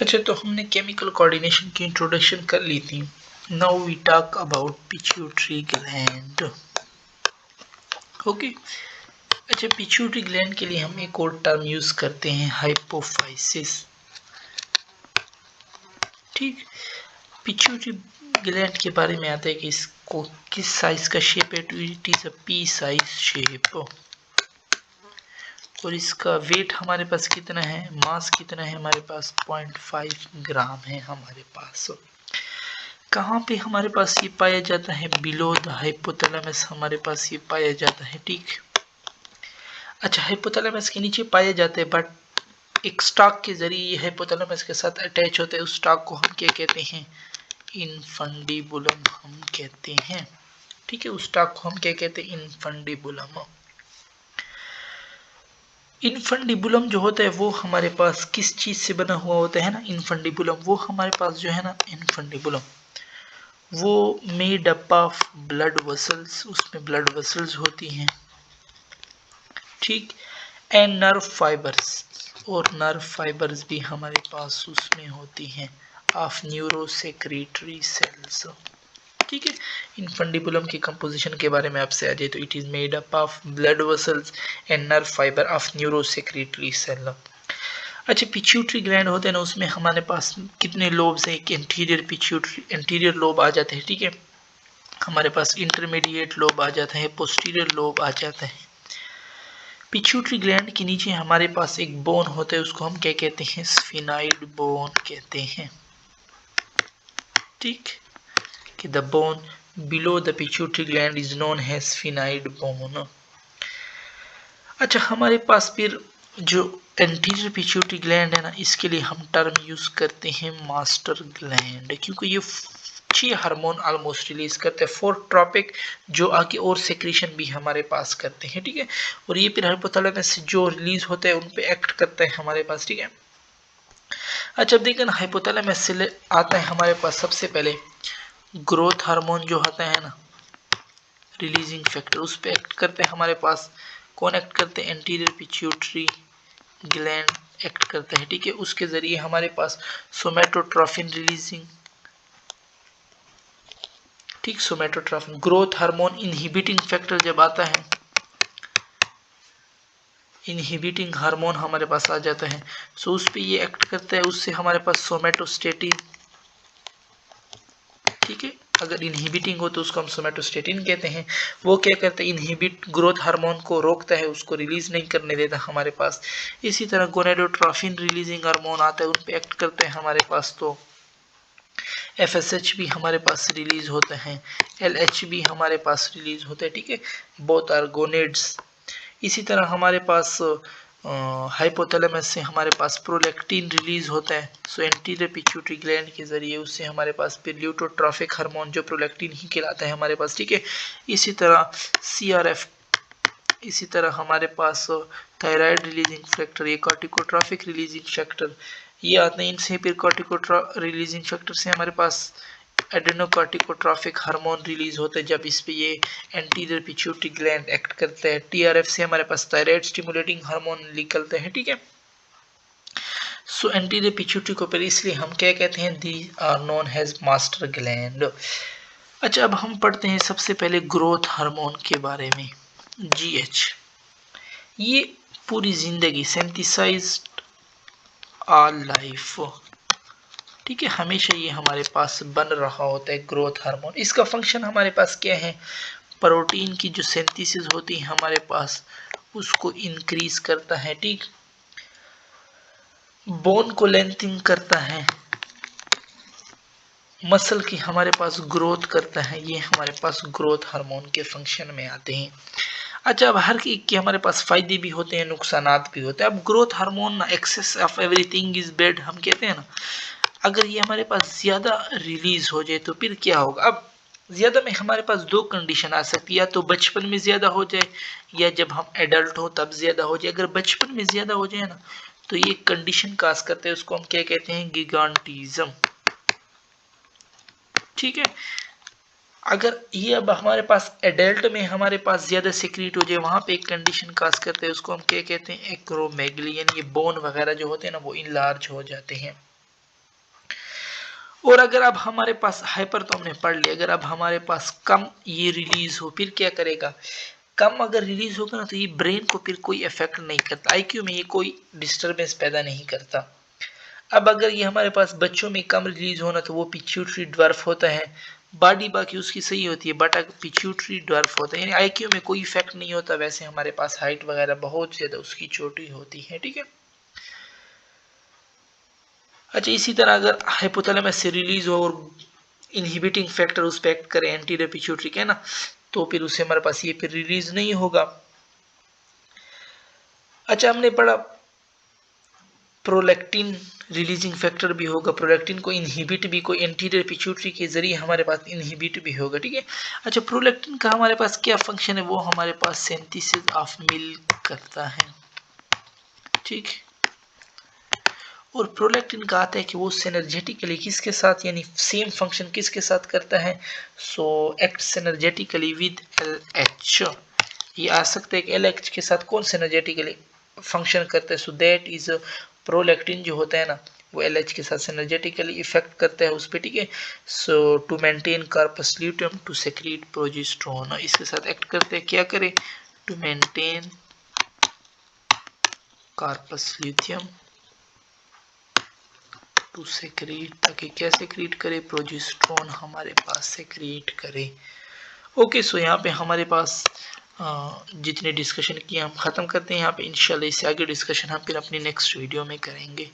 अच्छा, तो हमने केमिकल कोऑर्डिनेशन की इंट्रोडक्शन कर ली थी। Now we talk about pituitary gland. Okay. अच्छा, पिट्यूटरी ग्लैंड के लिए हम एक और टर्म यूज करते हैं, हाइपोफाइसिस। ठीक। पिट्यूटरी ग्लैंड के बारे में आता है कि इसको किस साइज का शेप है, तो it is a P size shape. और इसका वेट हमारे पास कितना है, मास कितना है हमारे पास, 0.5 ग्राम है हमारे पास। कहाँ पे हमारे पास ये पाया जाता है, बिलो द हाइपोथैलेमस हमारे पास ये पाया जाता है। ठीक। अच्छा, हाइपोथैलेमस के नीचे पाया जाता है, बट एक स्टॉक के जरिए ये हाइपोथैलेमस के साथ अटैच होते हैं। उस स्टॉक को हम क्या कहते हैं, इनफंडिबुलम हम कहते हैं। ठीक है, उस स्टॉक को हम क्या कहते हैं, इनफंडिबुलम। इनफंडिबुलम जो होता है वो हमारे पास किस चीज से बना हुआ होता है ना, इनफंडिबुलम वो हमारे पास जो है ना, इनफंडिबुलम वो made up of blood vessels, उसमें ब्लड वेसल्स होती हैं। ठीक। एंड नर्व फाइबर्स, और नर्व फाइबर्स भी हमारे पास उसमें होती हैं, ऑफ न्यूरोसेक्रेटरी सेल्स। ठीक है। इनफंडिबुलम की कंपोजिशन के बारे में आपसे आ जाए तो it is made up of blood vessels and nerve fibre of neurosecretory cell. अच्छा, पिट्यूटरी ग्लैंड होते हैं ना, उसमें हमारे पास कितने लोब्स हैं, एक इंटीरियर पिट्यूटरी इंटीरियर लोब आ जाते हैं। ठीक है, हमारे पास इंटरमीडिएट लोब आ जाता है, पोस्टीरियर लोब आ जाता है। पिट्यूटरी ग्लैंड के नीचे हमारे पास एक बोन होता है, उसको हम क्या कहते हैं, स्फिनाइड बोन कहते हैं। ठीक, कि the bone below the pituitary gland is known as sphenoid bone. अच्छा, हमारे पास फिर जो एंटीरियर पिट्यूटरी ग्लैंड है ना, इसके लिए हम टर्म यूज करते हैं मास्टर ग्लैंड, क्योंकि ये 6 हार्मोन ऑलमोस्ट रिलीज करते हैं, 4 ट्रॉपिक जो आगे और सेक्रेशन भी हमारे पास करते हैं। ठीक है, और ये फिर हाइपोथैलेमस से जो रिलीज होते हैं उन पे एक्ट करता है हमारे पास। ठीक है। अच्छा, अब देखिए ना, हाइपोथैलेमस से आता है हमारे पास सबसे पहले ग्रोथ हार्मोन जो होता है ना, रिलीजिंग फैक्टर, उस पे एक्ट करते हैं हमारे पास। कौन एक्ट करते हैं, एंटीरियर पिट्यूटरी ग्लैंड एक्ट करता है। ठीक है, उसके जरिए हमारे पास सोमेटोट्रोफिन रिलीजिंग। ठीक, somatotrophin. Growth hormone inhibiting factor जब आता है, इनहिबिटिंग हार्मोन हमारे पास आ जाता है, सो उस पे ये एक्ट करता है, उससे हमारे पास सोमेटोस्टेटिन। ठीक है, अगर इनहिबिटिंग हो तो उसको हम सोमेटोस्टेटिन कहते हैं। वो क्या करता है, इनहिबिट ग्रोथ हार्मोन को रोकता है, उसको रिलीज नहीं करने देता हमारे पास। इसी तरह गोनेडोट्रोफिन रिलीजिंग हार्मोन आता है, उन पे एक्ट करते हैं हमारे पास, तो FSH भी हमारे पास रिलीज होते हैं, LH भी हमारे पास रिलीज होते हैं। ठीक है, बोथ आर गोनेड्स। इसी तरह हमारे पास हाइपोथैलेमस से हमारे पास प्रोलैक्टिन रिलीज होता है, सो एंटीरियर पिट्यूटरी ग्लैंड के जरिए उससे हमारे पास फिर ल्यूटोट्रॉफिक हार्मोन जो प्रोलैक्टिन ही कहलाता है हमारे पास। ठीक है, इसी तरह CRF, इसी तरह हमारे पास थायराइड रिलीजिंग फैक्टर, ये कॉर्टिकोट्रॉफिक रिलीजिंग फैक्टर ये आते हैं। इनसे फिर कॉर्टिको रिलीजिंग फैक्टर से हमारे पास एडेनोकॉर्टिकोट्रॉफिक हार्मोन रिलीज होते हैं, जब इस पे ये एंटीरियर पिट्यूटरी ग्लैंड एक्ट करता है। TRF से हमारे पास थायराइड स्टिमुलेटिंग हार्मोन निकलते हैं। ठीक है, सो एंटीरियर पिट्यूटरी को पर इसलिए हम क्या कहते हैं, they are known as master gland. अच्छा, अब हम पढ़ते हैं सबसे पहले ग्रोथ हार्मोन के बारे में, GH। ये पूरी जिंदगी सिंथेसाइज्ड ऑल लाइफ, ठीक है, हमेशा ये हमारे पास बन रहा होता है ग्रोथ हार्मोन। इसका फंक्शन हमारे पास क्या है, प्रोटीन की जो सिंथेसिस होती है हमारे पास उसको इंक्रीज करता है। ठीक, बोन को लेंथिंग करता है, मसल की हमारे पास ग्रोथ करता है, ये हमारे पास ग्रोथ हार्मोन के फंक्शन में आते हैं। अच्छा, अब हर एक के हमारे पास फायदे भी होते हैं, नुकसानात भी होते हैं। अब ग्रोथ हार्मोन ना, excess of everything is bad हम कहते हैं ना, अगर ये हमारे पास ज्यादा रिलीज हो जाए तो फिर क्या होगा। अब ज्यादा में हमारे पास 2 कंडीशन आ सकती है, या तो बचपन में ज्यादा हो जाए या जब हम एडल्ट हो तब ज्यादा हो जाए। अगर बचपन में ज्यादा हो जाए ना तो ये कंडीशन काज करते हैं, उसको हम क्या कहते हैं, गिगांटिज्म। ठीक है, अगर ये अब हमारे पास एडल्ट में हमारे पास ज्यादा सिक्रीट हो जाए, वहां पे एक कंडीशन काज करते हैं, उसको हम क्या कहते हैं, एक्रोमेगलियन। ये बोन वगैरह जो होते हैं ना वो इनलार्ज हो जाते हैं। और अगर अब हमारे पास हाइपर तो हमने पढ़ लिया, अगर अब हमारे पास कम ये रिलीज हो फिर क्या करेगा, कम अगर रिलीज होगा ना तो ये ब्रेन को फिर कोई इफेक्ट नहीं करता, आईक्यू में ये कोई डिस्टरबेंस पैदा नहीं करता। अब अगर ये हमारे पास बच्चों में कम रिलीज होना तो वो पिट्यूटरी ड्वार्फ होता है, बॉडी बाकी उसकी सही होती है बट अगर पिट्यूटरी ड्वार्फ होता है यानी आईक्यू में कोई इफेक्ट नहीं होता, वैसे हमारे पास हाइट वगैरह बहुत ज्यादा उसकी छोटी होती है, ठीक है। अच्छा इसी तरह अगर हाइपोथैलेमस से रिलीज हो और इनहिबिटिंग फैक्टर उस पर एक्ट करे एंटीरियर पिट्यूटरी के ना, तो फिर उससे हमारे पास ये फिर रिलीज नहीं होगा। अच्छा हमने पढ़ा प्रोलैक्टिन रिलीजिंग फैक्टर भी होगा, प्रोलैक्टिन को इनहिबिट भी कोई एंटीरियर पिट्यूटरी के जरिए हमारे पास इनहिबिट भी होगा, ठीक है। अच्छा प्रोलैक्टिन का हमारे पास क्या फंक्शन है, वो हमारे पास सिंथेसिस ऑफ मिल्क करता है, ठीक। और प्रोलैक्टिन का आता है कि वो सिनर्जेटिकली किसके साथ यानी सेम फंक्शन किसके साथ करता है, सो एक्ट सिनर्जेटिकली विद LH। ये आ सकता है कि LH के साथ कौन सिनर्जेटिकली फंक्शन करता है, सो दैट इज प्रोलैक्टिन जो होता है ना वो LH के साथ सिनर्जेटिकली इफेक्ट करता है उस पर, ठीक है। So to maintain corpus luteum to secrete progesterone, इसके साथ एक्ट करते हैं, क्या करे, to maintain corpus luteum to secrete, ताकि क्या सेक्रीट करे, प्रोजेस्टेरोन हमारे पास सेक्रीट करे। ओके सो यहाँ पे हमारे पास जितने डिस्कशन किए हम ख़त्म करते हैं यहाँ पे, इंशाल्लाह इससे आगे डिस्कशन हम फिर अपनी नेक्स्ट वीडियो में करेंगे।